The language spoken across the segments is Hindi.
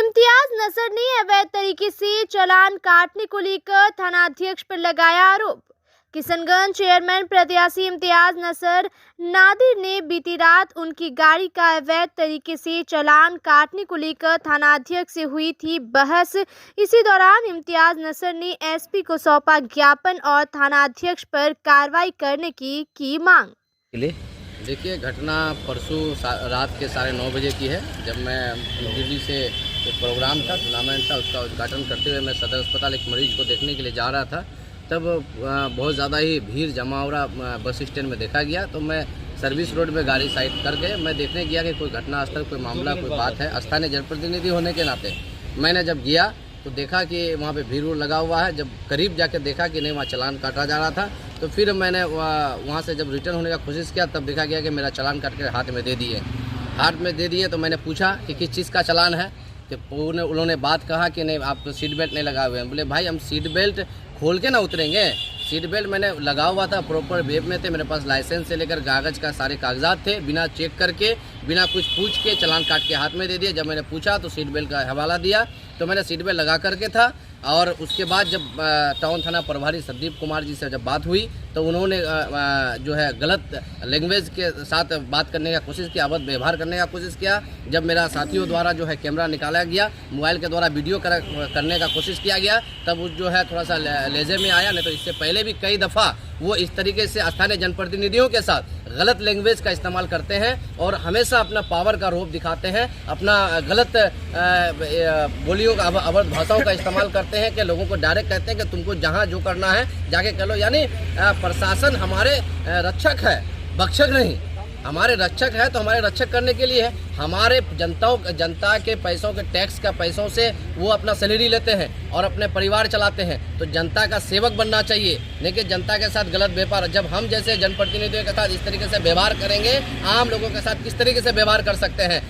इम्तियाज नसर ने अवैध तरीके से चालान काटने को लेकर थानाध्यक्ष पर लगाया आरोप। किशनगंज चेयरमैन प्रत्याशी इम्तियाज नसर नादिर ने बीती रात उनकी गाड़ी का अवैध तरीके से चालान काटने को लेकर थानाध्यक्ष से हुई थी बहस। इसी दौरान इम्तियाज नसर ने एसपी को सौंपा ज्ञापन और थानाध्यक्ष पर कार्रवाई करने की मांग। देखिए, घटना परसों रात के 9:30 बजे की है, जब मैं दिल्ली से एक प्रोग्राम था, टूर्नामेंट था, उसका उद्घाटन करते हुए मैं सदर अस्पताल एक मरीज को देखने के लिए जा रहा था। तब बहुत ज़्यादा ही भीड़ जमा हो रहा बस स्टैंड में देखा गया, तो मैं सर्विस रोड में गाड़ी साइड करके मैं देखने गया कि कोई घटनास्थल, कोई मामला, कोई बात है। स्थानीय जनप्रतिनिधि होने के नाते मैंने जब गया तो देखा कि वहाँ पे भीड़ लगा हुआ है। जब करीब जाके देखा कि नहीं, वहाँ चालान काटा जा रहा था, तो फिर मैंने वहाँ से जब रिटर्न होने का कोशिश किया, तब देखा गया कि मेरा चालान काट के हाथ में दे दिए। तो मैंने पूछा कि किस चीज़ का चालान है, कि उन्होंने बात कहा कि नहीं, आप तो सीट बेल्ट नहीं लगाए हुए हैं। बोले भाई, हम सीट बेल्ट खोल के ना उतरेंगे। सीट बेल्ट मैंने लगा हुआ था, प्रॉपर वेब में थे, मेरे पास लाइसेंस से लेकर कागज़ का सारे कागजात थे। बिना चेक करके, बिना कुछ पूछ के चालान काट के हाथ में दे दिया। जब मैंने पूछा तो सीट बेल्ट का हवाला दिया, तो मैंने सीट बेल्ट लगा करके था। और उसके बाद जब टाउन थाना प्रभारी संदीप कुमार जी से जब बात हुई, तो उन्होंने जो है गलत लैंग्वेज के साथ बात करने का कोशिश किया, अवैध व्यवहार करने का कोशिश किया। जब मेरा साथियों द्वारा जो है कैमरा निकाला गया, मोबाइल के द्वारा वीडियो करने का कोशिश किया गया, तब वो जो है थोड़ा सा लेजे में आया। नहीं तो इससे पहले भी कई दफ़ा वो इस तरीके से स्थानीय जनप्रतिनिधियों के साथ गलत लैंग्वेज का इस्तेमाल करते हैं और हमेशा अपना पावर का रूप दिखाते हैं, अपना गलत बोलियों का, अवैध भाषाओं का इस्तेमाल करते हैं कि लोगों को डायरेक्ट कहते हैं कि तुमको जहां जो करना है जाके कर लो। यानी प्रशासन हमारे रक्षक है, भक्षक नहीं। हमारे रक्षक है तो हमारे रक्षक करने के लिए है। हमारे जनता के पैसों के टैक्स का पैसों से वो अपना सैलरी लेते हैं और अपने परिवार चलाते हैं। तो जनता का सेवक बनना चाहिए, लेकिन जनता के साथ गलत व्यवहार। जब हम जैसे जनप्रतिनिधियों के साथ इस तरीके से व्यवहार करेंगे, आम लोगों के साथ किस तरीके से व्यवहार कर सकते हैं।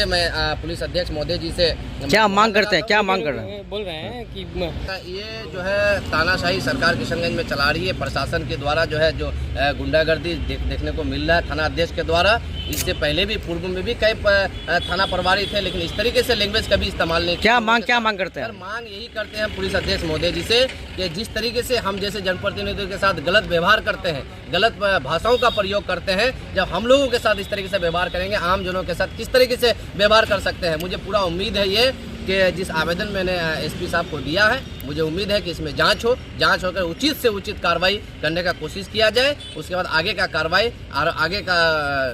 मैं पुलिस अध्यक्ष महोदय जी से क्या मांग करते हैं, क्या मांग कर रहे हैं? बोल रहे हैं कि ये जो है तानाशाही सरकार किशनगंज में चला रही है। प्रशासन के द्वारा जो है गुंडागर्दी देखने को मिल रहा है थाना अध्यक्ष के द्वारा। इससे पहले भी, पूर्व में भी कई थाना प्रभारी थे, लेकिन इस तरीके से लैंग्वेज कभी इस्तेमाल नहीं। क्या मांग करते हैं? मांग यही करते हैं पुलिस अध्यक्ष महोदय जी से कि जिस तरीके से हम जैसे जनप्रतिनिधियों के साथ गलत व्यवहार करते हैं, गलत भाषाओं का प्रयोग करते हैं, जब हम लोगों के साथ इस तरीके से व्यवहार करेंगे, आम जनों के साथ किस तरीके से व्यवहार कर सकते हैं। मुझे पूरा उम्मीद है ये कि जिस आवेदन मैंने एसपी साहब को दिया है, मुझे उम्मीद है कि इसमें जांच होकर उचित से उचित कार्रवाई करने का कोशिश किया जाए। उसके बाद आगे का कार्रवाई और आगे का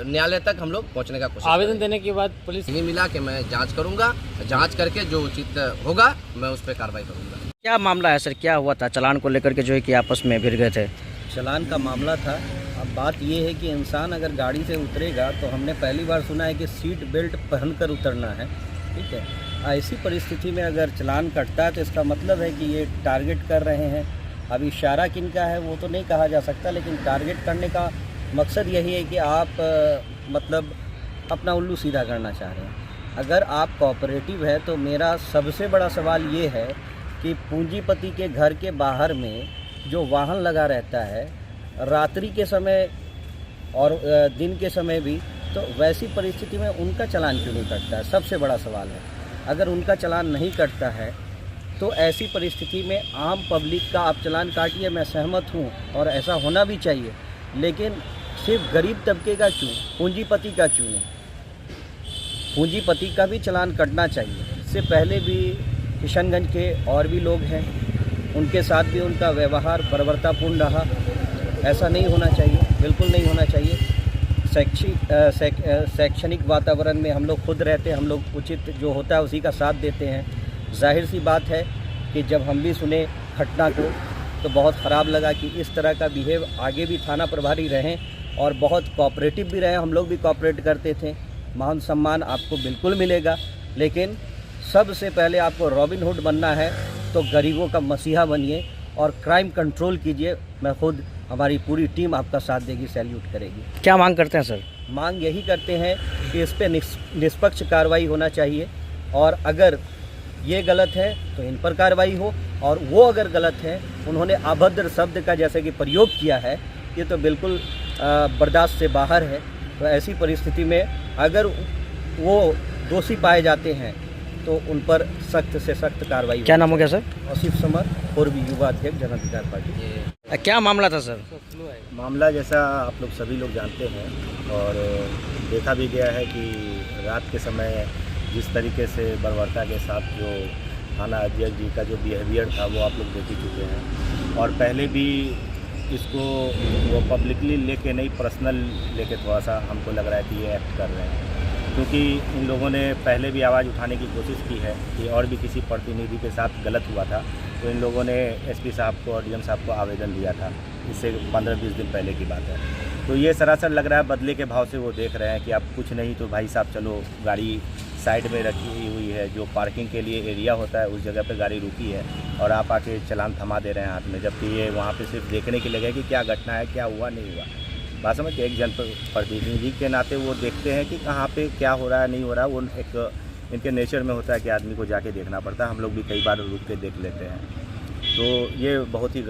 न्यायालय तक हम लोग पहुंचने का कोशिश। आवेदन देने के बाद पुलिस नहीं मिला कि मैं जांच करूंगा, जांच करके जो उचित होगा मैं उस पर कार्रवाई करूंगा। क्या मामला है सर, क्या हुआ था चालान को लेकर के जो है कि आपस में भिड़ गए थे? चालान का मामला था। अब बात ये है कि इंसान अगर गाड़ी से उतरेगा तो हमने पहली बार सुना है कि सीट बेल्ट पहनकर उतरना है, ठीक है। ऐसी परिस्थिति में अगर चालान कटता है तो इसका मतलब है कि ये टारगेट कर रहे हैं। अब इशारा किन का है वो तो नहीं कहा जा सकता, लेकिन टारगेट करने का मकसद यही है कि आप मतलब अपना उल्लू सीधा करना चाह रहे हैं। अगर आप कोऑपरेटिव है तो मेरा सबसे बड़ा सवाल ये है कि पूंजीपति के घर के बाहर में जो वाहन लगा रहता है रात्रि के समय और दिन के समय भी, तो वैसी परिस्थिति में उनका चालान क्यों नहीं कटता है, सबसे बड़ा सवाल है। अगर उनका चालान नहीं कटता है तो ऐसी परिस्थिति में आम पब्लिक का आप चालान काटिए, मैं सहमत हूँ और ऐसा होना भी चाहिए, लेकिन सिर्फ गरीब तबके का क्यों, पूंजीपति का क्यों नहीं? पूंजीपति का भी चालान कटना चाहिए। इससे पहले भी किशनगंज के और भी लोग हैं, उनके साथ भी उनका व्यवहार बर्बरतापूर्ण रहा। ऐसा नहीं होना चाहिए, बिल्कुल नहीं होना चाहिए। शैक्षणिक वातावरण में हम लोग खुद रहते हैं, हम लोग उचित जो होता है उसी का साथ देते हैं। जाहिर सी बात है कि जब हम भी सुने घटना को तो बहुत ख़राब लगा कि इस तरह का बिहेव आगे भी थाना प्रभारी रहें और बहुत कोऑपरेटिव भी रहें। हम लोग भी कोऑपरेट करते थे। मान सम्मान आपको बिल्कुल मिलेगा, लेकिन सबसे पहले आपको रॉबिन हुड बनना है तो गरीबों का मसीहा बनिए और क्राइम कंट्रोल कीजिए। मैं खुद, हमारी पूरी टीम आपका साथ देगी, सैल्यूट करेगी। क्या मांग करते हैं सर? मांग यही करते हैं कि इस पर निष्पक्ष कार्रवाई होना चाहिए, और अगर ये गलत है तो इन पर कार्रवाई हो, और वो अगर गलत है, उन्होंने अभद्र शब्द का जैसे कि प्रयोग किया है, ये तो बिल्कुल बर्दाश्त से बाहर है। तो ऐसी परिस्थिति में अगर वो दोषी पाए जाते हैं तो उन पर सख्त से सख्त कार्रवाई क्या नाम हो गया सर? आसिफ समर, पूर्व युवा अध्यक्ष जन अधिकार पार्टी। क्या मामला था सर? मामला जैसा आप लोग सभी लोग जानते हैं और देखा भी गया है कि रात के समय जिस तरीके से बर्बरता के साथ जो थाना अध्यक्ष जी का जो बिहेवियर था वो आप लोग देख ही चुके हैं। और पहले भी इसको वो पब्लिकली लेके नहीं, पर्सनल लेके थोड़ा सा हमको लग रहा है कि ये एक्ट कर रहे हैं, क्योंकि इन लोगों ने पहले भी आवाज़ उठाने की कोशिश की है कि और भी किसी प्रतिनिधि के साथ गलत हुआ था तो इन लोगों ने एसपी साहब को और डीएम साहब को आवेदन दिया था। इससे 15-20 दिन पहले की बात है। तो ये सरासर लग रहा है बदले के भाव से वो देख रहे हैं कि अब कुछ नहीं तो भाई साहब चलो गाड़ी साइड में रखी हुई है, जो पार्किंग के लिए एरिया होता है उस जगह पे गाड़ी रुकी है और आप आके चालान थमा दे रहे हैं हाथ में, जबकि ये वहाँ पे सिर्फ देखने के लिए गए कि क्या घटना है, क्या हुआ नहीं हुआ। बात समझ के एक जनप्रतिनिधि के नाते वो देखते हैं कि कहाँ पे क्या हो रहा है नहीं हो रहा है। वो एक इनके नेचर में होता है कि आदमी को जाके देखना पड़ता है। हम लोग भी कई बार रुक के देख लेते हैं। तो ये बहुत ही